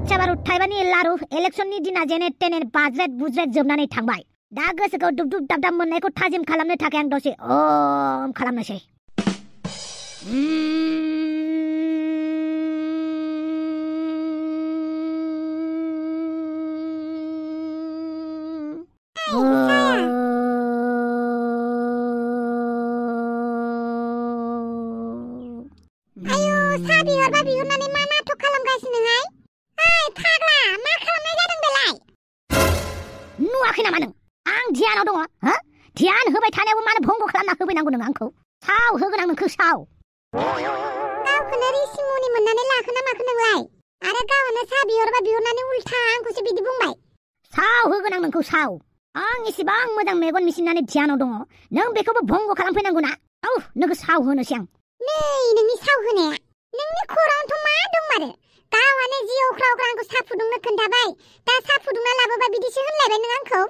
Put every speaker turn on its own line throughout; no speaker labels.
बाथ्रा थाइबानि लारु इलेक्शननि दिना जेने तेने बाज्रेद बुज्रेद जोबनानै थांबाय दा गोसोखौ दुब दाब दाब मोननायखौ थाजिम खालामनो थाखाय आं दसे ओम खालामनोसै नुवाखै नामा नों आं ध्यानाव दङ हो ध्यान होबाय थानायावबो मानो भंग खालामना होफैनांगौ नों आंखौ साव होगोन आं नोंखौ साव
गावखौनो रिसिमुनि मोननानै लाखोना माखो नोंलाय आरो गावनो सा बिहरबा बिहरनानै उल्था आंखौसो बिदि बुंबाय
साव होगोन आं नोंखौ साव आं इसेबां मोजां मेगन मिसिनानै ध्यानाव दङ नों बेखौबो भंग खालामफैनांगौ ना औ नोंखौ साव होनोसै आं
नै नोंनि साव होनाया नोंनि खर'आवथ' मा दंमारो गावहानो जि अख्रा अख्रा आंखौ सा फुदुंनो खोन्थाबाय दा सा फुदुंना लाबोबा बिदिसो होनलायबाय नों आंखौ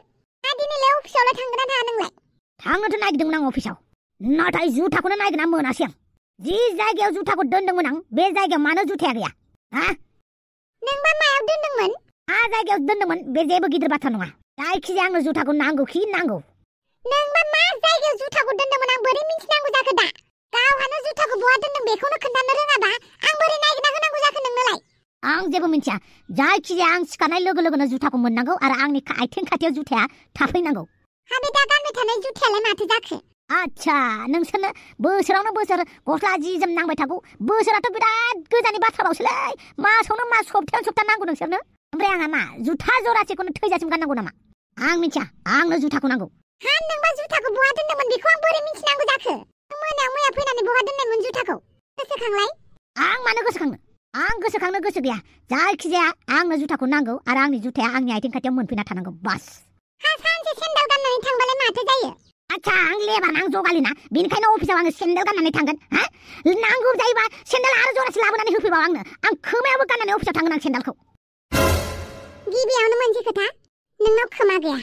दा दिनैलाय अफिसावलाय थांगोन ना थाङा नोंलाय
थांनोथ' नागिरदोंमोन आं अफिसाव नाथाय जुथाखौनो नागिरना मोनासै आं जि जायगायाव जुथाखौ दोनदोंमोन आं बे जायगायाव मानो जुथाया गैया हा
नोंबा मायाव दोनदोंमोन
मा जायगायाव दोनदोंमोन बे जेबो गिदिर बाथ्रा नङा जायखिजाया आंनो जुथाखौ नांगौखि नांगौ
नोंबा मा जायगायाव जुथाखौ दोनदोंमोन आं बोरै मिथिनांगौ जाखो दा गावहानो जुथाखौ बहा दोनदों बेखौनो खोन्थानो रोङाबा आं बोरै नागिरना होनांगौ जाखो नोंनोलाय
आं जेबो मिन्थिया जायखिजाया आं सिखारनाय लोगो लोगोनो जुथाखौ मोननांगौ आरो आंनि आथिं खाथियाव जुथाया थाफैनांगौ
हाबे दा गानबाय थानाय जुथायालाय माथो जाखो
आच्छा नोंसोरनो बोसोरावनो बोसोर गस्ला जि जोम नांबाय थागौ बोसोराथ' बिराद गोजाननि बाथ्राबावसोलै मासावनो मास सप्तायावनो सप्ता नांगौ नोंसोरनो ओमफ्राय आंहा मा जुथा जरासेखौनो थैजासिम गाननांगौ नामा आं मिन्थिया आंनो जुथाखौ नांगौ
हा नोंबा जुथाखौ बहा दोनदोंमोन बेखौ आं बोरै मिथिनांगौ जाखो मोनायाव मैया फैनानै बहा दोननायमोन जुथाखौ गोसोखांलाय
आं मानो गोसोखांनो आं गोसोखांनो गोसो गैया जायखिजाया आंनो जुथाखौ नांगौ आरो आंनि जुथाया आंनि आथिं खाथियाव मोनफैना थानांगौ बास
हा सानसे सेन्देल गाननानै थांबालाय माथो जायो
आच्छा आं लेबार आं जगालिना बेनिखायनो अफिसाव आङो सेन्देल गाननानै थांगोन हा नांगौ जायोबा सेन्देल आरो जरासे लाबोनानै होफैबाव आंनो आं खोमायावबो गाननानै अफिसाव थांगोन आं सेन्देलखौ
गिबियावनो मोनसे खोथा नोंनाव खोमा गैया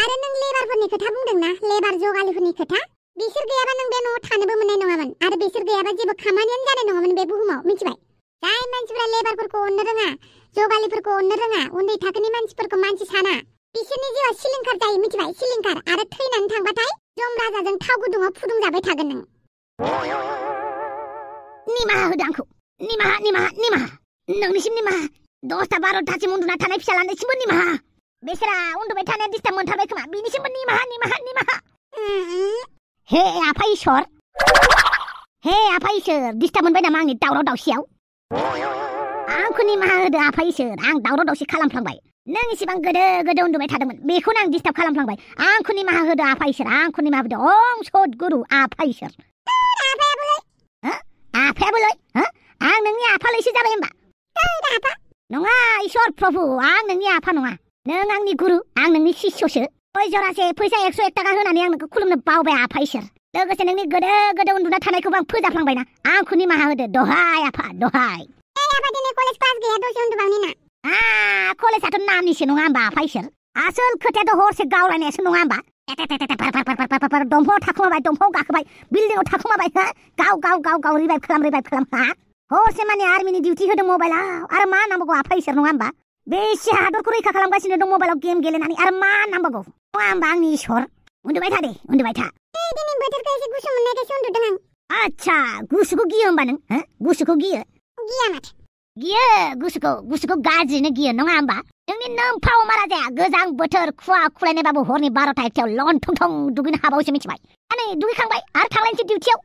आरो नों लेबारफोरनि खोथा बुंदोंना लेबार जगालिफोरनि खोथा बिसोर गैयाबा नों बे न'आव थानोबो मोननाय नङामोन आरो बिसोर गैयाबा जेबो खामानियानो जानाय नङामोन बे बुहुमाव मिथिबाय जाय मानसिफोरा लेबारफोरखौ अननो रोङा जगालिफोरखौ अननो रोङा उन्दै थाखोनि मानसिफोरखौ मानसि साना बिसोरनि जिउआ सिलिंखार जायो मिथिबाय सिलिंखार आरो थैनानै थांबाथाय जम राजाजों थाव गुदुङाव फुदुंजाबाय थागोन नों
निमाहा होदो आंखौ निमाहा नोंनिसिम निमाहा 10टा 12टासिम उन्दुना थानाय फिसालानिसिमबो निमाहा बेसोरा उन्दुबाय थानाया डिस्टार्ब मोनथारबाय खोमा बिनिसिमबो निमाहा हे आफा इसोर डिस्टार्ब मोनबाय नामा आंनि दावराव दावसियाव आंखौ निमाहा होदो आफा इसोर आं दावराव दावसि खालामफ्लांबाय नों इसिबां गोदो उन्दुबाय थादोंमोन बेखौनो आं डिस्टार्ब खालामफ्लांबाय आंखौ निमाहा होदो आफा इसोर आंखौ निमाहा होदो ओम सद्गुरु आफा इसोर आफायाबोलै आं नोंनि आफालैसो जाबाय होमबा नङा इसोर प्रभु आं नोंनि आफा नङा नों आंनि गुरु आं नोंनि शिष्यसो गय जरासे फैसा 101 टाका होनानै आं नोंखौ खुलुमनो बावबाय आफा इसोर लोगोसे नोंनि गोदो उन्दुना थानायखौबो आं फोजाफ्लांबायना आंखौ निमाहा होदो दहाय आफा दहाय
आफा दिनै कलेज क्लास गैया दसे उन्दुबावनि ना
कलेजाथ' नामनिसो नङा होमबा आफा इसोर आसोल खोथायाथ' हरसे गावलायनायासो नङा होमबा दंफाङाव थाखुमाबाय दंफाङाव गाखोबाय बिल्डिङाव थाखुमाबाय गाव रिभाइभ खालाम हा हरसे माने आर्मिनि डिउटि होदों मबाइलाव आरो मा नांबावगौ आफा इसोर नङा होमबा बेसे हादरखौ रैखा खालामगासिनो दं मबाइलाव गेम गेलेनानै आरो मा नांबावगौ नङा होमबा आंनि इसोर उन्दुबाय था
दिनै बोथोरखौ एसे गुसु मोननायखायसो उन्दुदों आं
आच्छा गुसुखौ गियो होमबा नों गुसुखौ गियो
माथो
गियो गुसुखौ गाज्रिनो गियो नङा होमबा नोंनि नोमफाव मारा जाया गोजां बोथोर खुवा खुलायनायबाबो हरनि 12टा 1टायाव लन थं दुगैनो हाबावसो मिथिबाय नै दुगैखांबाय आरो थांलायनोसै डिउटियाव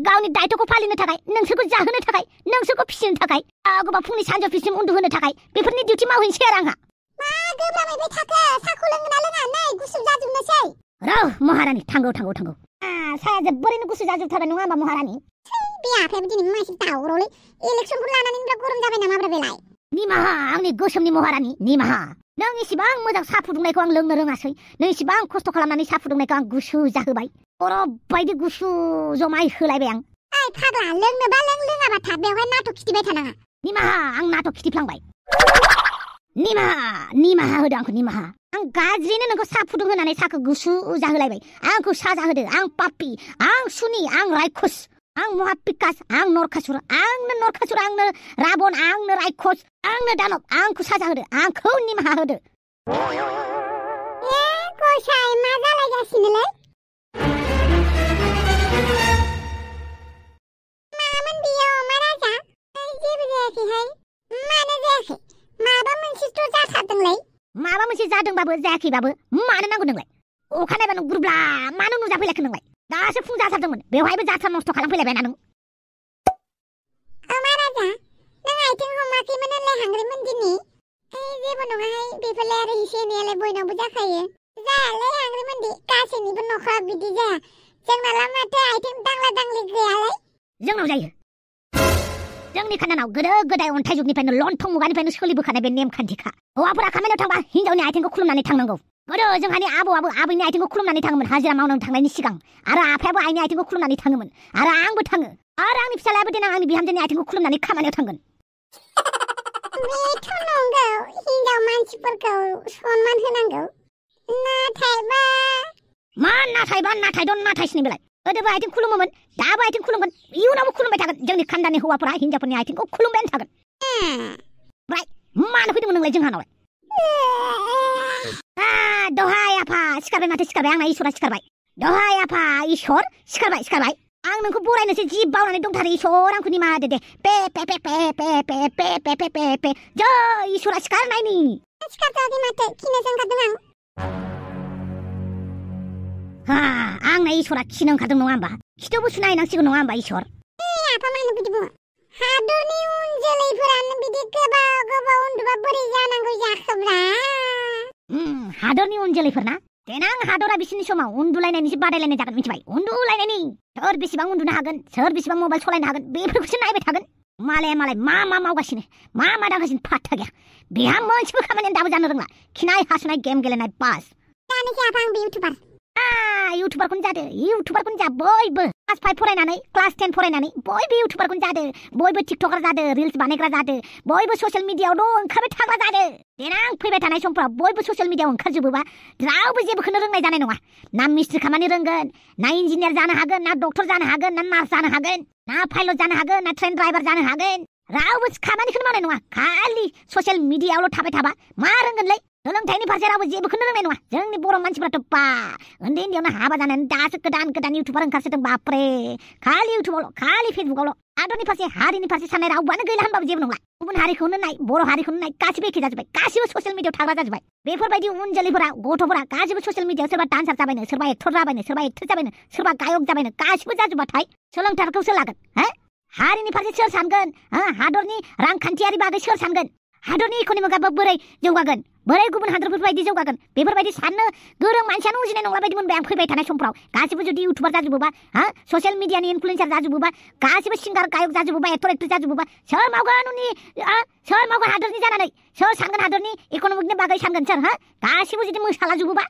गावनि दायथ'खौ फालिनो थाखाय नोंसोरखौ जाहोनो थाखाय नोंसोरखौ फिसिनो थाखाय गोबां फुंनि सानजौफुसिम उन्दुहोनो थाखाय बेफोरनि डिउटि मावहैनोसै आरो आंहा
मा गोब्राबैबाय थाखो साखौ लोंगोना लोङा नै गुसु जाजोबनोसै
र महारानि थांगौ साया जोबोरैनो गुसु जाजोबथारबाय नङा होमबा महारानि
बे आफायाबो दिनै मानसि दावरावलै इलेक्सनफोर लानानै बिराद गरम जाबाय नामा बेलाय
निमाहा आंनि गोसोमनि महारानि निमाहा नों इसिबां मोजां साहा फुदुंनायखौ आं लोंनो रोङासै नों इसिबां खस्थ' खालामनानै साहा फुदुंनायखौ आं गुसु जाहोबाय बरफ बायदि गुसु जमाय होलायबाय आं
ओइ फाग्ला लोंनोबा लोङाबा था बेवहाय नाटक खिथिबाय थानाङा
निमाहा आं नाटक खिथिफ्लांबाय निमाहा होदो आंखौ निमाहा आं गाज्रिनो नोंखौ साहा फुदुंहोनानै साहाखौ गुसु जाहोलायबाय आंखौ साजा होदो आं पापि आं सुनि आं रायखस आं महाबिकास आं नरकासुर आंनो राबन आंनो रायखस आंनो दानब आंखौ साजा होदो आंखौ निमाहा होदो
गसाय मा जालायगासिनोलै मामोन बियो अमा राजा जेबो जायाखैहाय मानो जायाखै माबा मोनसेथ' जाथारदोंलै
माबा मोनसे जादोंबाबो जायाखैबाबो मानो नांगौ नोंलाय अखा नायबानो गुरुब्ला मानो नुजाफैलायखो नोंलाय दासो फुं जाथारदोंमोन बेवहायबो जाथार नस्थ' खालामफैलायबायना नों
अमा राजा नों आथिं हमाखैमोन होनलाय हांग्रिमोन दिनै जेबो नङाहाय बेफोरलाय आरो एसे एनैयालाय बयनावबो जाखायो जायालै हांग्रिमोनदि गासैनिबो न'खरा बिदि जाया जोंनाला माथो आथिं दांला दांलि गैयालाय
जोंनाव जायो जोंनि खानानाव गोदो गोदाय अन्थाइ जुगनिफ्रायनो लन्थं मुगानिफ्रायनो सोलिबोखानाय बे नेमखान्थिखा हौवाफोरा खामानियाव थांबा हिन्जावनि आथिंखौ खुलुमनानै थांनांगौ गोदो जोंहानि आबौआबो आबैनि आथिंखौ खुलुमनानै थाङोमोन हाजिरा मावनो थांनायनि सिगां आरो आफायाबो आइनि आथिंखौ खुलुमनानै थाङोमोन आरो आंबो थाङो आरो आंनि फिसालायाबो देनां आंनि बिहामजोनि आथिंखौ खुलुमनानै खामानियाव थांगोन
बेथ' नंगौ हिन्जाव मानसिफोरखौ सनमान होनांगौ नाथायबा
मा नाथाय दन नाथायसनि बेलाय गोदोबो आथिं खुलुमोमोन दाबो आथिं खुलुमगोन इयुनावबो खुलुमबाय थागोन जोंनि खानदानि हौवाफोरा हिन्जावफोरनि आथिंखौ खुलुमबायानो थागोन ओमफ्राय मानो फैदोंमोन नोंलाय जोंहानावलाय दहाय आफा सिखारबाय माथो सिखारबाय आंना इसरा सिखारबाय दहाय आफा इसर सिखारबाय आं नोंखौ बरायनोसो जि बावनानै दंथारो इसर आंखौ निमाहा होदो दे पे पे पे पे पे पे पे पे पे पे पे जै इसरा सिखारनायनि
सिखारथ'वाखै माथो खिनोसो ओंखारदों
आंना इसरा खिनो ओंखारदों नङा होमबा खिथौबो सुना हैनांसिगौ नङा होमबा इसर
आफा मानो बिदि बुङो हादरनि उन जोलैफोरानो बिदि गोबाव उन्दुबा बोरै जानांगौ जाखोब्रा
हादरनि उन जोलैफोर ना देनां हादरा बिसोरनि समाव उन्दुलायनायनिसो बादायलायनाय जागोन मिथिबाय उन्दुलायनायनि सोर बेसेबां उन्दुनो हागोन सोर बेसेबां मबाइल सलायनो हागोन बेफोरखौसो नायबाय थागोन मालाय मा मावगासिनो मा दागासिनो फात्ता गैया बेहा मोनसेबो खामानियानो दाबो जानो रोंला खिनाय हासुनाय गेम गेलेनाय बास
जानोसै आफा आंबो इउटुबार
इउटुबारखौनो जा बयबो क्लास 5 फरायनानै क्लास 10 फरायनानै बयबो इउटुबारखौनो जादो बयबो टिकटकार जादो रिल्स बानायग्रा जादो बयबो ससियेल मिडियायावल' ओंखारबाय थाग्रा जादो देनां फैबाय थानाय समफ्राव बयबो ससियेल मिडियायाव ओंखारजोबोबा रावबो जेबोखौनो रोंनाय जानाय नङा ना मिस्ट्रि खामानि रोंगोन ना इन्जिनियार जानो हागोन ना डक्टर जानो हागोन ना नार्स जानो हागोन ना पाइलट जानो हागोन ना ट्रेन ड्राइभार जानो हागोन रावबो खामानिखौनो मावनाय नङा खालि ससियेल मिडियायावल' थाबाय थाबा मा रोंगोनलै सोलोंथाइनि फारसे रावबो जेबोखौनो रोंनाय नङा जोंनि बर' मानसिफ्राथ' उन्दैयावनो हाबा जानानै दासो गोदान इउटुबार ओंखारसोदों बापरे खालि इउटुबावल' खालि फेसबुकावल' हादरनि फारसे हारिनि फारसे साननाय रावबोआनो गैला होनबाबो जेबो नंला गुबुन हारिखौनो नाय बर' हारिखौनो नाय गासिबो एखे जाजोब्बाय गासिबो ससियेल मिडियायाव थाग्रा जाजोब्बाय बेफोरबायदि उन जोलैफोरा गथ'फोरा गासिबो ससियेल मिडियायाव सोरबा डान्सार जाबायनो सोरबा एक्टर जाबायनो सोरबा एक्ट्रेस जाबायनो सोरबा गायक जाबायनो गासिबो जाजोब्बाथाय सोलोंथाइखौ सोर लागोन हारिनि फारसे सोर सानगोन हादरनि रांखान्थियारि बागै सोर सानगोन हादरनि इक'नमिकआबो बोरै जौगागोन बोरै गुबुन हादरफोरबायदि जौगागोन बेफोरबायदि साननो गोरों मानसियानो उजिनाय नंला बायदि मोनबाय आं फैबाय थानाय समफ्राव गासिबो जुदि इउटुबार जाजोबोबा ससियेल मिडियानि इनफ्लुएन्सार जाजोबोबा गासिबो सिंगार गायक जाजोबोबा एक्टर एक्ट्रेस जाजोबोबा सोर मावगोन हादरनि जानानै सोर सानगोन हादरनि इक'नमिकनि बागै सानगोन सोर गासिबो जुदि मोसालाजोबोबा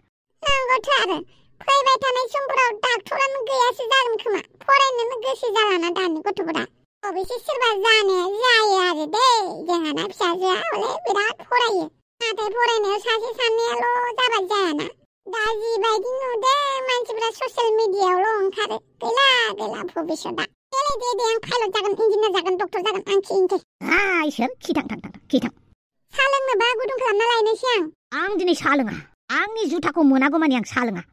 नंगौथ' आरो फैबाय थानाय समफोराव डाक्टरानो गैयासो जागोन खोमा फरायनोनो गोसो जालाना दानि गथ'फोरा अबेसे सोरबा जानाया जायो आरो दे जोंहाना फिसाजोआ हले बिराद फरायो नाथाय फरायनायाव सासे सानैयाल' जाबा जायाना दा जिबायदि नुदों मानसिफोरा ससियेल मिडियायावल' ओंखारो गैला भबिष्यतआ दे आं पाइलट जागोन इन्जिनियार जागोन डक्टर जागोन आं खिनोसै
इसोर खिथां
सा लोंनोबा गुदुं खालामना लायनोसै आं
दिनै सा लोङा आंनि जुथाखौ मोनागौमानि आं सा लोङा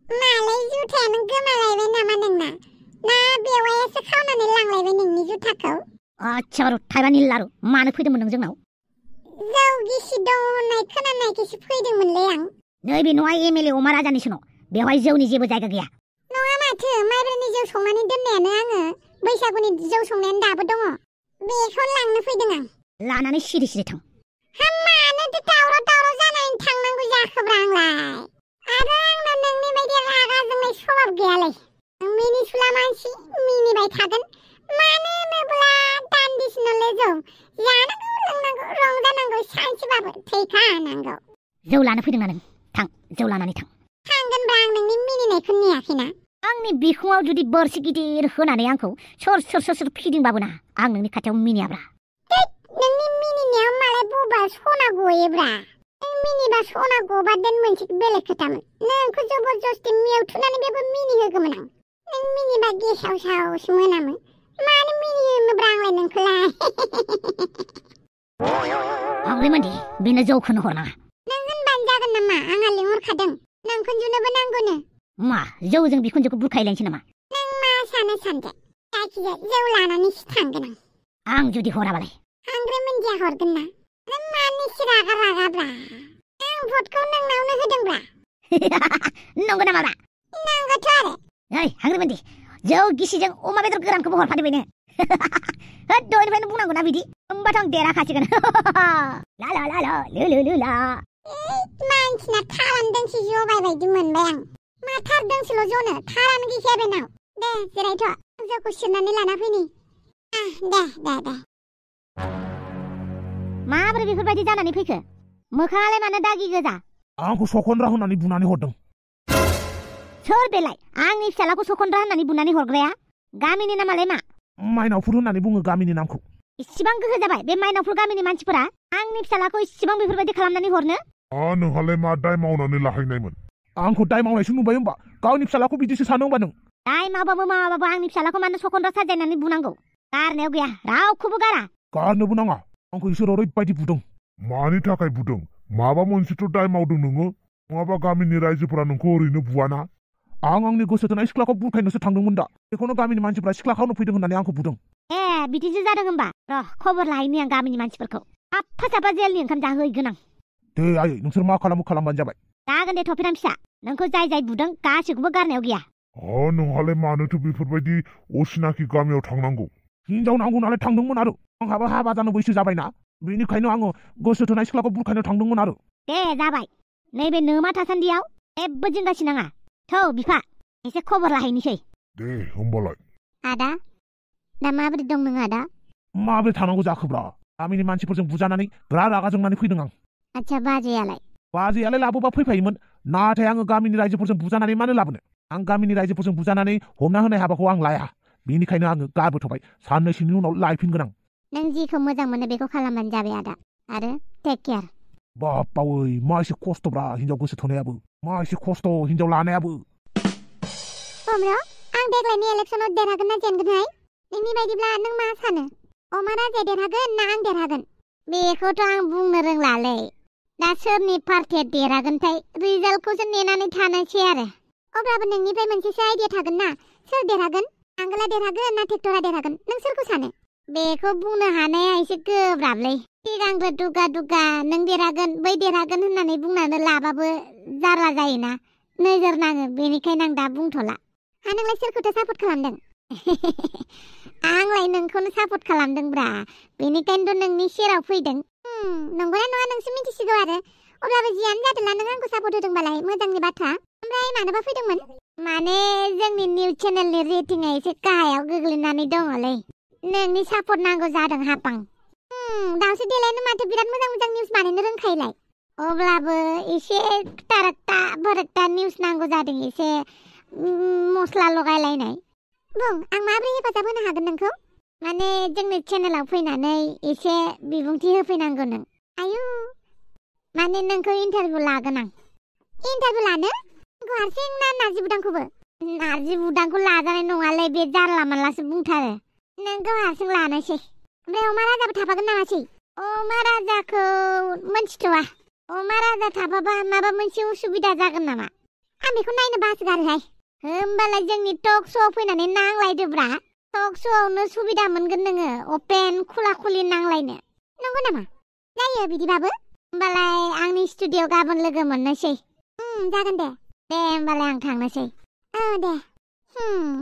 मालाय जुथायानो गोमालायबाय नामा नोंना ना बेवायासो खावनानै लांलायबाय नोंनि जुथाखौ
आच्छा बारु थाइबानि लारु मानो फैदोंमोन नों जोंनाव
जौ गिसि दं होननाय खोनानायखौसो फैदोंमोनलै आं
नैबे न'आ एमएलए अमा राजानिसो न' बेवहाय जौनि जेबो जायगा गैया
नङा माथो माइब्रानि जौ संनानै दोननायानो आङो बैसागुनि जौ संनायानो दाबो दङ बेखौ लांनो फैदों आं
लानानै सिरि थां
मानोथो दावराव जानानै थांनांगौ जाखोब्रा आंलाय आरो आंना नोंनि बायदि रागा जोंनाय स्वभाब गैयालै मिनिसुला मानसि मिनिबाय थागोन मानो होनोब्ला दान्दिसेनोल' जौ जानांगौ लोंनांगौ रंजानांगौ सानसेबाबो थैखानांगौ
जौ लानो फैदों ना नों थां जौ लानानै
थांगोनब्रा आं नोंनि मिनिनायखौ नेयाखैना
आंनि बिखुङाव जुदि बोरसि गिदिर होनानै आंखौ सोर फिदिंबाबो ना आं नोंनि खाथियाव मिनियाब्रा
नोंनि मिनिनायाव मालाय बबा सना गयोब्रा मिनिबा सना गबा दोन मोनसे बेलेग खोथामोन नोंखौ जबरदस्ति मेवथुनानै बेबो मिनि होगौमोन आं नों मिनिबा गेसाव-सावसो मोनामो मानो मिनियोब्रा आंलाय नोंखौलाय
हाग्रिमोनदि बेनो जौखौनो हरनाङा
नों होनबानो जागोन नामा आंहा लिंहरखादों नोंखुनजोनोबो नांगौनो
मा जौजों बिखुनजोखौ बुरखायलायनोसै नामा
नों मा सानो सानदो जायखिजाया जौ लानानैसो थांगोन
आं जुदि हराबालाय
हाग्रिमोनदिया हरगोन ना नों मानिसो रागाब्रा आं भटखौ नोंनावनो होदोंब्रा
नंगौ नामाब्रा
नंगौथ' आरो
ओइ हाग्रिमोनदि जौ गिसिजों अमा बेदर गोरानखौबो हरफादेरबायनो होद दहायनिफ्रायनो बुंनांगौ ना बिदि होमबाथ' आं देराखासिगोन ला ला ला ला लो लो लो ला
मानसिना थारानो दोंसे जबाय बायदि मोनबाय आं मा थार दोंसेल' जनो थारानो गैखाया बेनाव दे जिरायथ' जौखौ सेरनानै लाना फैनि दे
माबोरै बेफोरबायदि जानानै फैखो मोखाङालाय मानो दागि गोजा
आंखौ सखनद्रा होननानै बुनानै हरदों
सोर बेलाय आंनि फिसालाखौ सखनद्रा होननानै बुनानै हरग्राया गामिनि नामालाय मा
माइनावफुर होननानै बुङो गामिनि नामखौ
इसिबां गोहो जाबाय बे माइनावफुर गामिनि मानसिफोरा आंनि फिसालाखौ इसिबां बेफोरबायदि खालामनानै हरनो
नोंहालाय मा दाय मावनानै लाहैनायमोन
आंखौ दाय मावनायसो नुबाय होमबा गावनि फिसालाखौ बिदिसो सानो होमबा नों
दाय मावाबाबो आंनि फिसालाखौ मानो सखनद्रा साजायनानै बुनांगौ गारनायाव गैया रावखौबो गारा
गारनोबो नाङा आंखौ इसोर ओरैबायदि बुदों
मानि थाखाय बुदों माबा मोनसेथ' दाय मावदों नोङो नङाबा गामिनि रायजोफोरा नोंखौ ओरैनो बुवाना
आं आंनि गोसो थोनाय सिख्लाखौ बुरखायनोसो थांदोंमोन दा बेखौनो गामिनि मानसिफ्रा सिख्ला खावनो फैदों होननानै आंखौ बुदों
बिदिसो जादों होमबा र' खबर लाहैनि आं गामिनि मानसिफोरखौ साफा जेलनि ओंखाम जाहोहैगोन आं
दे आयै नोंसोर मा खालामबानो जाबाय
जागोन दे थफिराम फिसा नोंखौ जाय बुदों गासैखौबो गारनायाव गैया
नोंहालाय मानोथो बेफोरबायदि असिनाखि गामियाव थांनांगौ
हिनजाव नांगौ नालाय थांदोंमोन आरो आंहाबो हाबा जानो बैसो जाबायना बेनिखायनो आङो गोसो थोनाय सिख्लाखौ बुरखायनो थांदोंमोन आरो
दे जाबाय नैबे नोमा थासान्दियाव जेबो जिंगासि नाङा थौ बिफा एसे खबर लाहैनोसै
दे होमबालाय
आदा दा माबोरै दं नों आदा
माबोरै थानांगौ जाखोब्रा गामिनि मानसिफोरजों बुजानानै बिराद रागा जोंनानै फैदों आं
आच्छा बाजैयालाय
लाबोबा फैफायोमोन नाथाय आङो गामिनि रायजोफोरजों बुजानानै मानो लाबोनो आं गामिनि रायजोफोरजों बुजानानै हमना होनाय हाबाखौ आं लाया बेनिखायनो आङो गारबोथ'बाय साननैसोनि उनाव लायफिनगोन आं
नों जिखौ मोजां मोनो बेखौ खालामबानो जाबाय आदा आरो टेक केयार
बापावै मा एसे खस्थ'ब्रा हिनजाव गोसो थोनायाबो मा एसे खस्थ' हिनजाव लानायाबो
आं देग्लायनि इलेक्सनाव देरहागोन ना जेनगोनहाय नोंनि बायदिब्ला नों मा सानो अमा राजाया देरहागोन ना आं देरहागोन
बेखौथ' आं बुंनो रोंलालै दा सोरनि पार्टिया देरहागोनथाय रिजाल्टखौसो नेनानै थानोसै आरो
अब्लाबो नोंनिफ्राय मोनसेसो आइडिया थागोन ना सोर देरहागोन आंगोला देरहागोन ना ट्रेक्टरा देरहागोन नों सोरखौ सानो
बेखौ बुंनो हानाया एसे गोब्राबलै सिगांग्रो दुगा नों देरहागोन बै देरहागोन होननानै बुंनानै लाबाबो जारला जायोना नोजोर नाङो बेनिखायनो आं दा बुंथ'ला
नोंलाय सोरखौथो सापर्ट खालामदों
आंलाय नोंखौनो सापर्ट खालामदोंब्रा बेनिखायनोथ' नोंनि सेराव फैदों
नंगौना नङा नोंसो मिथिसिगौ आरो अब्लाबो जियानो जादोंला नों आंखौ सापर्ट होदोंबालाय मोजांनि बाथ्रा ओमफ्राय मानोबा फैदोंमोन
माने जोंनि निउस चेनेलनि रेटिंआ एसे गाहायाव गोग्लैनानै दङलै नोंनि सापर्ट नांगौ जादों हापां
दावसो देलायनो माथो बिराद मोजां निउस बानायनो रोंखायोलाय
अब्लाबो एसे भरकटा निउस नांगौ जादों एसे मस्ला लगायलायनाय
बुं आं माबोरै हेफाजाब होनो हागोन नोंखौ
माने जोंनि चेनेलाव फैनानै एसे बिबुंथि होफैनांगौ नों
आयु
माने नोंखौ इन्टारभिउ लागोन आं
इन्टारभिउ लानो नोंखौ हारसिं ना नारजि बुदांखौबो
नारजि बुदांखौ लाजानाय नङालै बे जारला मानलासो बुंथारो
नोंखौ हारसिं लानोसै ओमफ्राय अमा राजाबो थाफागोन नामासै
अमा राजाखौ मोनथिथ'वा अमा राजा थाफाबा माबा मोनसे उसुबिदा जागोन नामा
आं बेखौ नायनो बासगारोहाय
होमबालाय जोंनि टक श'आव फैनानै नांलायदोब्रा टक श'आवनो सुबिदा मोनगोन नोङो अपेन खुला नांलायनो
नंगौ नामा जायो बिदिबाबो
होमबालाय आंनि स्टुडिअ गाबोन लोगो मोननोसै
जागोन दे
होमबालाय आं थांनोसै
दे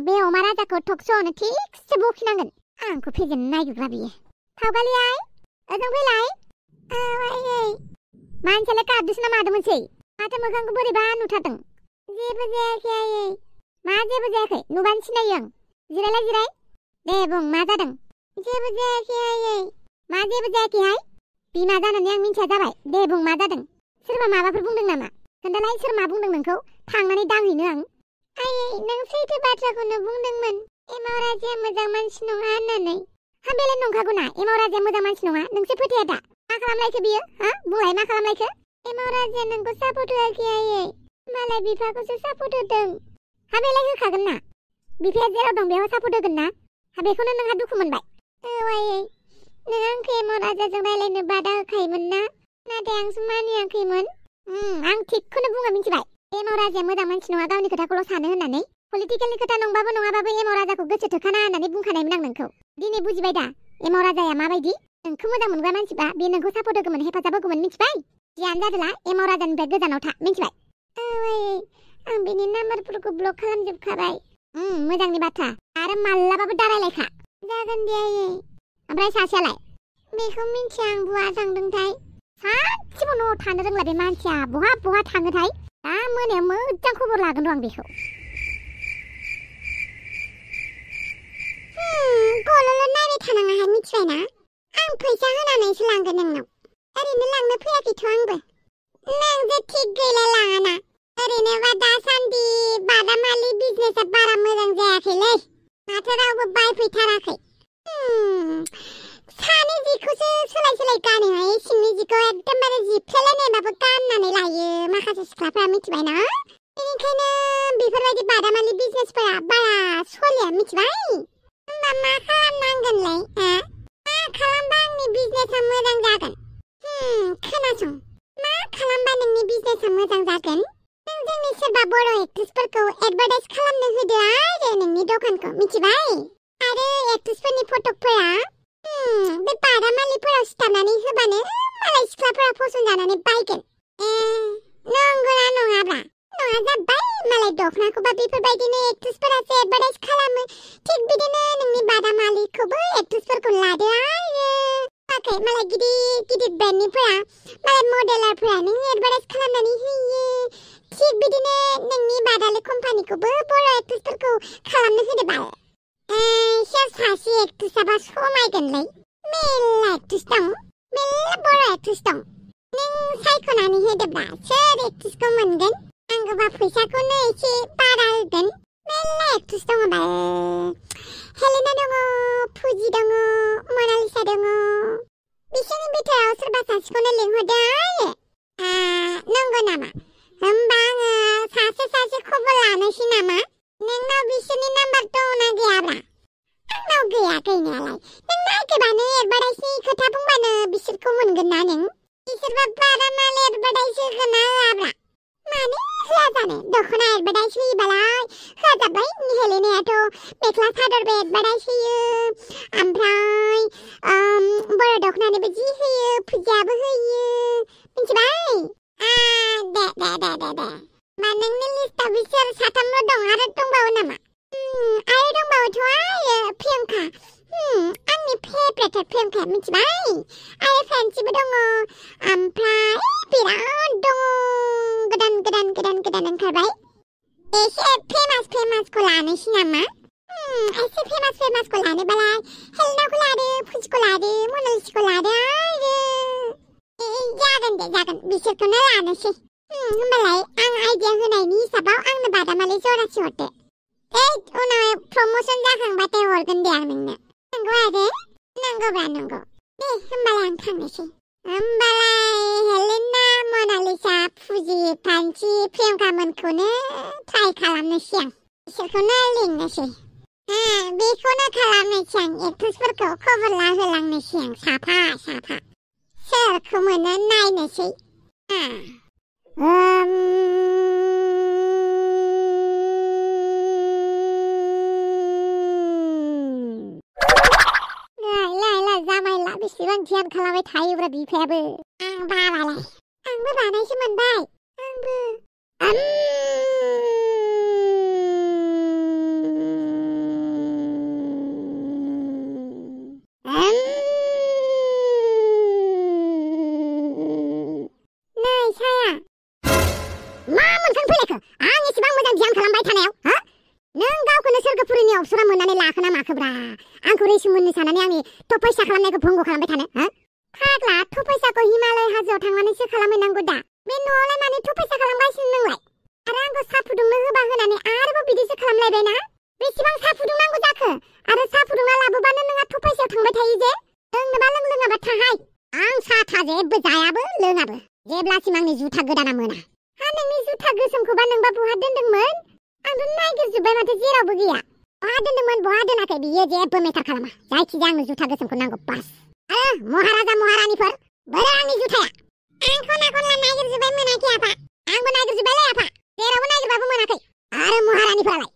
बे अमा राजाखौ टक श'आवनो थिगसे बखिनांगोन आंखौ फेजेननो नागिरग्रा बियो थावगालि आइ ओजों फैलाय आयै मानसियालाय गाबदोंसो ना मादोंमोनसै माथो मोखांखौ बोरैबा नुथारदों जेबो जायाखै आयै मा जेबो जायाखै नुबानो सिनायो आं जिराय दे बुं मा जादों जेबो जायाखै आयै मा जेबो जायाखैहाय बिमा जानानै आं मिन्थिया जाबाय दे बुं मा जादों सोरबा माबाफोर बुंदों नामा खोन्थालाय सोर मा बुंदों नोंखौ थांनानै दांहैनो आं आयै नों सैथो बाथ्राखौनो बुंदोंमोन एमाव राजाया मोजां मानसि नङा होननानै बेलाय नंखागौना एमाव राजाया मोजां मानसि नङा नोंसो फोथाया दा मा खालामलायखो बियो बुंलाय मा खालामलायखो एमाव राजाया नोंखौ सापर्ट होआखै आयै मालाय बिफाखौसो सापर्ट होदों बेलाय होखागोन ना बिफाया जेराव दं बेयाव सापर्ट होगोन ना बेखौनो नोंहा दुखु मोनबाय आयै नों आंखौ एम' राजाजों रायलायनो बादा होखायोमोन ना नाथाय आंसो मानियाखैमोन आं थिगखौनो बुङो मिथिबाय एम' राजाया मोजां मानसि नङा गावनि खोथाखौल' सानो होननानै पलिटिकेलनि खोथा नंबाबो नङाबाबो एम' राजाखौ गोसो थोखाना होननानै बुंखानायमोन आं नोंखौ दिनै बुजिबाय दा एम' राजाया माबायदि नोंखौ मोजां मोनग्रा मानसिबा बे नोंखौ सापर्ट होगौमोन हेफाजाब होगौमोन मिथिबाय जियानो जादोला एम' राजानिफ्राय गोजानाव था मिथिबाय आं बिनि नाम्बारफोरखौ ब्लक खालामजोबखाबाय मोजांनि बाथ्रा आरो मालाबाबो दारायलायखा जागोन दे आयै ओमफ्राय सासेयालाय बेखौ मिन्थिया आं बहा थांदोंथाय सानसेबो न'आव थानो रोंला बे मानसिया बहा बहा थाङोथाय दा मोनायाव मोजां खबर लागोन र' आं बेखौ गल'ल' नायबाय थानाङाहाय मिथिबायना आं फैसा होनानैसो लांगोन नोंनाव ओरैनो लांनो फैयाखैथ' आंबो नोंजे थिग गैलाय लाङाना ओरैनोबा दासान्दि बादामालि बिजनेसा बारा मोजां जायाखैलै माथो रावबो बायफैथाराखै सानि जिखौसो सोलाय गानोहाय सिंनि जिखौ एकदमबारे जिफ्लेलायनायबाबो गाननानै लायो माखासे सिख्लाफ्रा मिथिबायना बेनिखायनो बेफोरबायदि बादामालि बिजनेसफोरा बारा सलिया मिथिबाय होमबा मा खालामनांगोनलै मा खालामबा आंनि बिजनेसा मोजां जागोन खोनासं मा खालामबा नोंनि बिजनेसा मोजां जागोन नों जोंनि सोरबा बर' एक्ट्रेसफोरखौ एडभार्टाइज खालामनो होदो आरो नोंनि दखानखौ मिथिबाय आरो एक्ट्रेसफोरनि फटकफोरा बे बादामालिफोराव सिथाबनानै होबानो मालाय सिख्लाफोरा फसन जानानै बायगोन नंगौना नङाब्रा नङा जाबाय मालाय दखनाखौबा बेफोरबायदिनो एक्ट्रेसफोरासो एडभार्टाइज खालामो थिग बिदिनो नोंनि बादामालिखौबो एक्ट्रेसफोरखौ लादो आरो ओके मालाय गिदिर ब्रेन्डनिफोरा मालाय मडेलारफोरा नों एडभार्टाइज खालामनानै होयो थिग बिदिनो नोंनि बादालि कम्पानिखौबो बर' एक्ट्रेसफोरखौ खालामनो होदो बाल सोर सासे एक्ट्रेसाबा समायगोनलै मेल्ला एक्ट्रेस दं मेल्ला बर' एक्ट्रेस दं नों सायख'नानै होदोब्ला सोर एक्ट्रेसखौ मोनगोन आंगोबा फैसाखौनो एसे बारा होगोन मेल्ला एक्ट्रेस दङ बाल हेलेना दङ फुजि दङ मनालिसा दङ बिसोरनि बिथोराव सोरबा सासेखौनो लिंहरदो आरो नंगौ नामा होमबा आङो सासे खबर लानोसै नामा नोंनाव बिसोरनि नाम्बार दंना गैयाब्रा आंनाव गैया गैनायालाय नों नागिरबानो एडभार्टाइजनि खोथा बुंबानो बिसोरखौ मोनगोन ना नों बिसोरबा बारा माल एडभार्टाइज होगोन ना होआब्रा मानो होआ जानो दख'ना एडभार्टाइज होयोबालाय होजाबाय हेलेनायाथ' मेख्ला सादरबो एडभार्टाइज होयो ओमफ्राय बर' दख'नानिबो जि होयो फुजायाबो होयो मिथिबाय दे मा नोंनि लिस्टआव बिसोर साथामल' दं आरो दंबावो नामा आरो दंबावोथ' आरो प्रियंका आंनि फेभरेट प्रियंका मिथिबाय आरो फेन्सिबो दङ ओमफ्राय बिराद दङ गोदान ओंखारबाय एसे फेमासखौ लानोसै नामा एसे फेमासखौ लानोबालाय हेलेनाखौ लादो फुजिखौ लादो मनालिसाखौ लादो आरो जागोन बिसोरखौनो लानोसै होमबालाय आं आइडिया होनायनि हिसाबाव आंनो बादामालि जरासे हरदो उनाव प्रमोशन जाखांबाथाय हरगोन दे आं नोंनो नंगौ आरो नंगौ दे होमबालाय आं थांनोसै होमबालाय हेलेना मनालिसा फुजि फान्सि प्रियंका मोनखौनो ट्राइ खालामनोसै आं बिसोरखौनो लिंनोसै बेखौनो खालामनोसै आं एक्ट्रेसफोरखौ खबर लाहोलांनोसै आं साफा सोरखौ मोनो नायनोसै जामायला बेसेबां ध्यान खालामबाय थायोब्रा बिफायाबो आं बाबालाय आंबो बानायसो मोनबाय आंबो अप्सरा मोननानै लाखोना माखोब्रा आंखौ रेसिमुननि साननानै आंनि थफैसा खालामनायखौ भंग खालामबाय थानो फाग्ला थफैसाखौ हिमालय हाजोआव थांनानैसो खालामहैनांगौ दा बे न'आवलाय माने थफैसा खालामगासिनो नोंलाय आरो आंखौ साहा फुदुंनो होबा होनानै आरोबाव बिदिसो खालामलायबायना बेसेबां साहा फुदुंनांगौ जाखो आरो साहा फुदुंना लाबोबानो नोंहा थफैसायाव थांबाय थायो जे लोंनोबा लोङाबा थाहाय आं साहा था जेबो जायाबो लोङाबो जेब्लासिम आंनि जुथा गोदाना मोना नोंनि जुथा गोसोमखौबा नोंबा बहा दोनदोंमोन आंथ' नायगिरजोब्बाय माथो जेरावबो गैया बहा दोनदोंमोन बहा दोनाखै बियो जेबो मेटार खालामा जायखिजाया आंनो जुथा गोसोमखौ नांगौ बास महाराजा महारानिफोर बोरो आंनि जुथाया आं खना खनला नागिरजोब्बाय मोनाखै आफा आंबो नागिरजोब्बायलै आफा जेरावबो नागिरबाबो मोनाखै आरो महारानिफोरालाय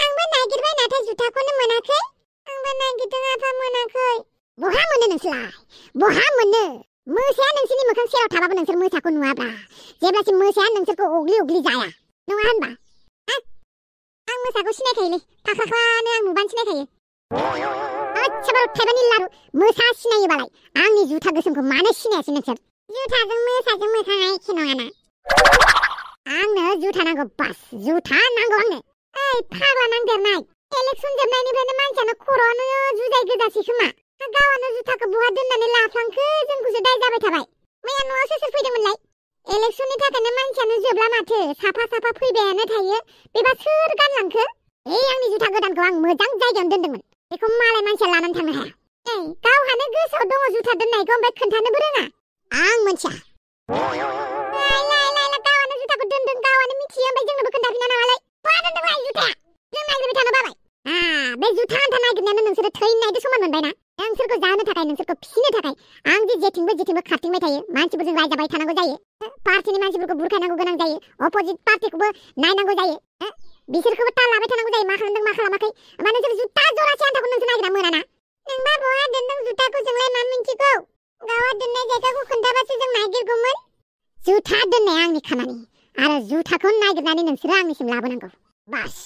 आंबो नागिरबाय नाथाय जुथाखौनो मोनाखै आंबो नागिरदों आफा मोनाखै बहा मोनो नोंसोरलाय बहा मोनो मोसाया नोंसोरनि मोखां सेराव थाबाबो नोंसोर मोसाखौ नुवाब्ला जेब्लासिम मोसाया नोंसोरखौ अग्लि जाया नङा होनबा आं मोसाखौ सिनायखायोलै फाख्राख्रानो आं नुबानो सिनायखायो आच्छा थाइबानि लारु मोसा सिनायोबालाय आंनि जुथा गोसोमखौ मानो सिनायासै नोंसोर जुथाजों मोसाजों मोखाङा एखे नङाना आंनो जुथा नांगौ बास जुथा नांगौ आंनो ओइ फाग्ला नांदेरनाय इलेक्सन जोबनायनिफ्रायनो मानसियानो खर'आनो जुजाय गोजासै खोमा गावानो जुथाखौ बहा दोननानै लाफ्लांखो जोंखौसो दाय जाबाय थाबाय मैया न'आव सोर फैदोंमोनलाय इलेक्सननि थाखायनो मानसियानो जोबला माथो साफा फैबायानो थायो बेबा सोर गानलांखो आंनि जुथा गोदानखौ आं मोजां जायगायावनो दोनदोंमोन बेखौ मालाय मानसिया लानानै थांनो हाया गावहानो गोसोआव दङ जुथा दोननायखौ ओमफ्राय खोन्थानोबो रोङा आं मोनथिया गावानो जुथाखौ दोनदों गावानो मिथियो ओमफ्राय जोंनोबो खोन्थाफिना नामालाय बहा दोनदोंलाय जुथाया जों नागिरबाय थानो बाबाय बे जुथा आन्था नागिरनायानो नोंसोरो थैनायजों समान मोनबायना नोंसोरखौ जानो थाखाय नोंसोरखौ फिसिनो थाखाय आं जे जेथिंबो खारथिंबाय थायो मानसिफोरजों रायजाबाय थानांगौ जायो पार्टिनि मानसिफोरखौ बुरखायनांगौ गोनां जायो अपोजिट पार्टिखौबो नायनांगौ जायो बिसोरखौबो ताल लाबाय थानांगौ जायो मा खालामदों मा खालामाखै ओमफ्राय नोंसोर जुथा जरासे आन्थाखौ नोंसोर नागिरना मोनाना नोंबा बहा दोनदों जुथाखौ जोंलाय मा मिन्थिगौ गावआ दोननाय जायगाखौ खोन्थाबासो जों नागिरगौमोन जुथा दोननाया आंनि खामानि आरो जुथाखौ नागिरनानै नोंसोरो आंनिसिम लाबोनांगौ बास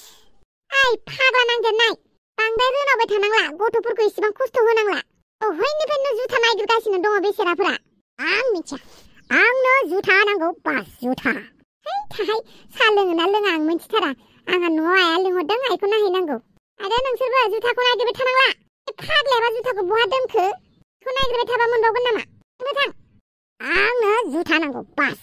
फाग्ला नांदेरनाय बांद्राय रोनावबाय थानांला गथ'फोरखौ इसेबां खस्थ' होनांला दहायनिफ्रायनो जुथा नागिरगासिनो दङ बेसेराफोरा आं मिथिया आंनो जुथा नांगौ बास जुथा थाहाय सा लोङोना लोङा आं मिथिथारा आंहा न'आव आइया लिंहरदों आइखौ नायहैनांगौ आरो नोंसोरबो जुथाखौ नागिरबाय थानांला फाग्लायाबा जुथाखौ बहा दोनखो बेखौ नागिरबाय थाबा मोनबावगोन नामा मोजां आंनो जुथा नांगौ बास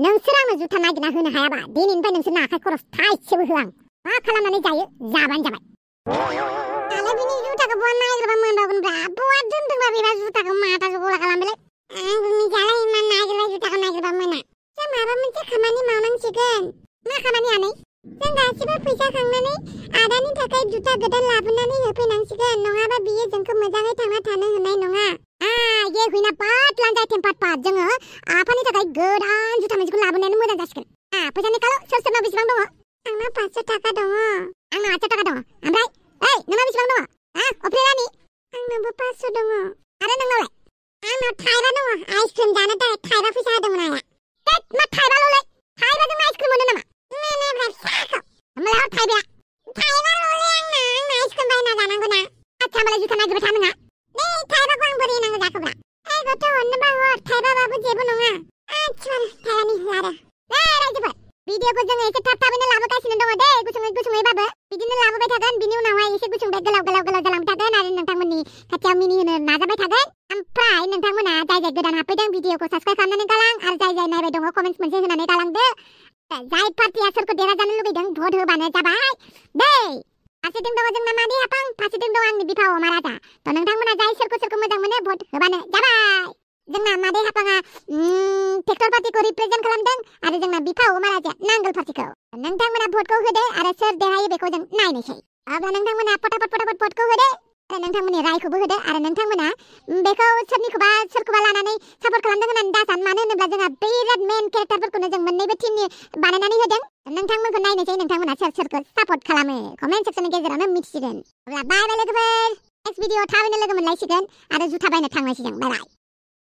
नोंसोर आंनो जुथा नागिरना होनो हायाबा दिनैनिफ्राय नोंसोरनो आखाइ खरस थाइसेबो होआ आं मा खालामनानै जायो जाबानो जाबाय आलाय बिनि जुथाखौ बहा नागिरबा मोनबावगोनब्रा बहा दोनदोंबा बेबा जुथाखौ माथा गला खालामबायलै आंबो मिथियालै मा नागिरबाय जुथाखौ नागिरबा मोना जों माबा मोनसे खामानि मावनांसिगोन मा खामानि आनै जों गासिबो फैसा खांनानै आदानि थाखाय जुथा गोदान लाबोनानै होफैनांसिगोन नङाबा बियो जोंखौ मोजाङै थांना थानो होनाय नङा ये हुइना पाट लांजाय टेम्पाट पाट जोङो आफानि थाखाय गोदान जुथा मोनसेखौ लाबोनायानो मोजां जासिगोन फैसा निकालो सोर सोरनाव बेसेबां दङ आंनाव 500 थाखा दङ आंनाव 800 थाखा दङ ओमफ्राय नोंनाव बेसेबां दङ अफ्रिरानि आंनावबो 500 दङ आरो नोंनावलाय आंनाव थाइबा दङ आइसक्रिम जानो थाखाय थाइबा फैसा होदोंमोन आइया मा थाइबाल'लाय थाइबाजों आइसक्रिम मोनो नामा मोनो फिसाखौ होमबालाय थाइबाल'लाय आंना आइसक्रिम बायना जानांगौ ना आच्छा होमबालाय जुथा नागिरबाय था नोंहा थाइबाखौ आं बोरै नांगौ जाखोब्रा गथ' हरनोबा हर थाइबाबाबो जेबो नङा आच्छा थाइबानि हो आरो रायजोफोर भिडिअखौ जोङो एसे थाबैनो लाबोगासिनो दङ दे गुसुङैबाबो बिदिनो लाबोबाय थागोन बिनि उनावहाय एसे गुसुंबाय गोलाव जालांबाय थागोन आरो नोंथांमोननि खाथियाव मिनि होनो नाजाबाय थागोन ओमफ्राय नोंथांमोना जाय गोदान हाबफैदों भिडिअखौ साबस्क्राइब खालामनानै गालां आरो जाय नायबाय दङ कमेन्ट्स मोनसे होनानै गालांदो जाय पार्टिया सोरखौ देरहाजानो लुगैदों भट होबानो जाबाय दे फारसेथिं दङ जोंना मादै हाफां फारसेथिं दङ आंनि बिफा अमा राजा थ' नोंथांमोना जाय सोरखौ मोजां मोनो भट होबानो जाबाय जोंना मादै हाफाङा ट्रेक्टर पार्टिखौ रिप्रेजेन्ट खालामदों आरो जोंना बिफा अमा राजा नांगोल पार्टिखौ नोंथांमोना भटखौ होदो आरो सोर देरहायो बेखौ जों नायनोसै अब्ला नोंथांमोना फटाफट भटखौ होदो आरो नोंथांमोननि रायखौबो होदो आरो नोंथांमोना बेखौ सोरखौबा लानानै सापर्ट खालामदों होननानै दासान मानो होनोब्ला जोंहा बिराद मेन केरेक्टारफोरखौनो जों मोननैबो टिमनि बानायनानै होदों नोंथांमोनखौ नायनोसै नोंथांमोना सोरखौ सापर्ट खालामो कमेन्ट सेक्सननि गेजेरावनो मिथिसिगोन अब्ला बाय बाय लोगोफोर नेक्स्ट भिडिअ थाबैनो लोगो मोनलायसिगोन आरो जुथा बायनो थांनांसिगोन बाय बाय